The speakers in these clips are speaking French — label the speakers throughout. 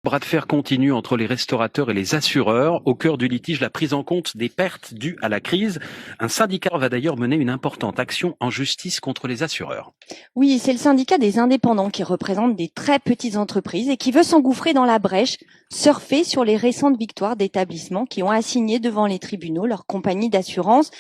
Speaker 1: Bras de fer continue entre les restaurateurs et les assureurs. Au cœur du litige, la prise en compte des pertes dues à la crise. Un syndicat va d'ailleurs mener une importante action en justice contre les assureurs.
Speaker 2: Oui, c'est le syndicat des indépendants qui représente des très petites entreprises et qui veut s'engouffrer dans la brèche, surfer sur les récentes victoires d'établissements qui ont assigné devant les tribunaux leur compagnie d'assurance,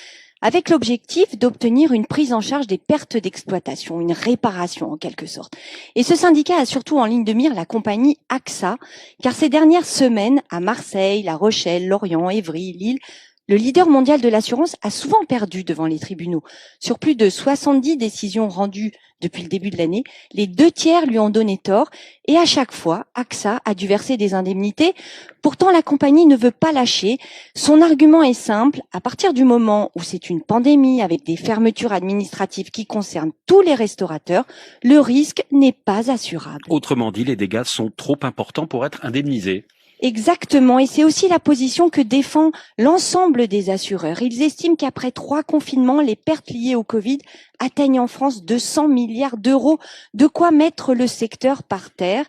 Speaker 2: avec l'objectif d'obtenir une prise en charge des pertes d'exploitation, une réparation en quelque sorte. Et ce syndicat a surtout en ligne de mire la compagnie AXA, car ces dernières semaines, à Marseille, La Rochelle, Lorient, Évry, Lille, le leader mondial de l'assurance a souvent perdu devant les tribunaux. Sur plus de 70 décisions rendues depuis le début de l'année, les 2/3 lui ont donné tort et à chaque fois, AXA a dû verser des indemnités. Pourtant, la compagnie ne veut pas lâcher. Son argument est simple. À partir du moment où c'est une pandémie avec des fermetures administratives qui concernent tous les restaurateurs, le risque n'est pas assurable.
Speaker 1: Autrement dit, les dégâts sont trop importants pour être indemnisés.
Speaker 2: Exactement, et c'est aussi la position que défend l'ensemble des assureurs. Ils estiment qu'après 3 confinements, les pertes liées au Covid atteignent en France 200 milliards d'euros, de quoi mettre le secteur par terre.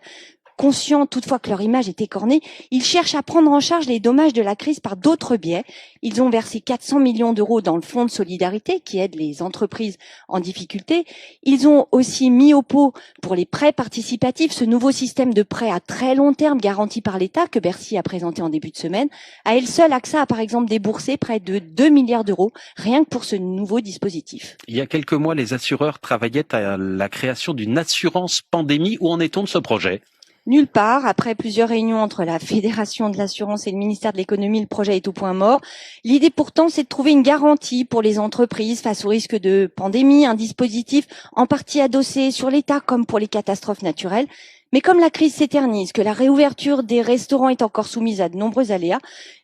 Speaker 2: Conscients toutefois que leur image est écornée, ils cherchent à prendre en charge les dommages de la crise par d'autres biais. Ils ont versé 400 millions d'euros dans le fonds de solidarité qui aide les entreprises en difficulté. Ils ont aussi mis au pot pour les prêts participatifs, ce nouveau système de prêt à très long terme garanti par l'État que Bercy a présenté en début de semaine. À elle seule, AXA a par exemple déboursé près de 2 milliards d'euros rien que pour ce nouveau dispositif.
Speaker 1: Il y a quelques mois, les assureurs travaillaient à la création d'une assurance pandémie. Où en est-on de ce projet ?
Speaker 2: Nulle part. Après plusieurs réunions entre la Fédération de l'assurance et le ministère de l'économie, le projet est au point mort. L'idée pourtant, c'est de trouver une garantie pour les entreprises face au risque de pandémie, un dispositif en partie adossé sur l'État comme pour les catastrophes naturelles. Mais comme la crise s'éternise, que la réouverture des restaurants est encore soumise à de nombreux aléas,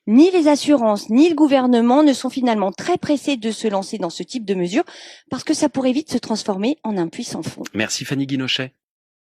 Speaker 2: ni les assurances ni le gouvernement ne sont finalement très pressés de se lancer dans ce type de mesures parce que ça pourrait vite se transformer en un puits sans fond.
Speaker 1: Merci Fanny Guinochet.